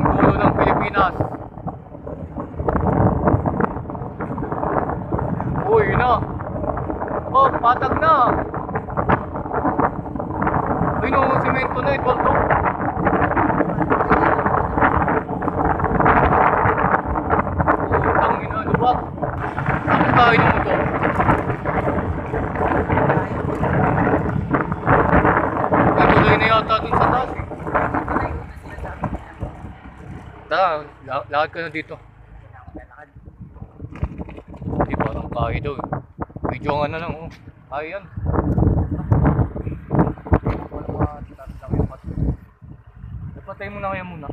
ang dulo ng Pilipinas. Uy, yun na. Oh, patag na. Ay, no, simento na ito. Tangin na, lubak. Ang kain mo to. Natuloy na yata dun sa taas eh. Tara, lakad ka na dito. Hindi, parang kaya daw eh. Medyo nga na lang oh. Kaya yan. Napatay mo na kaya muna.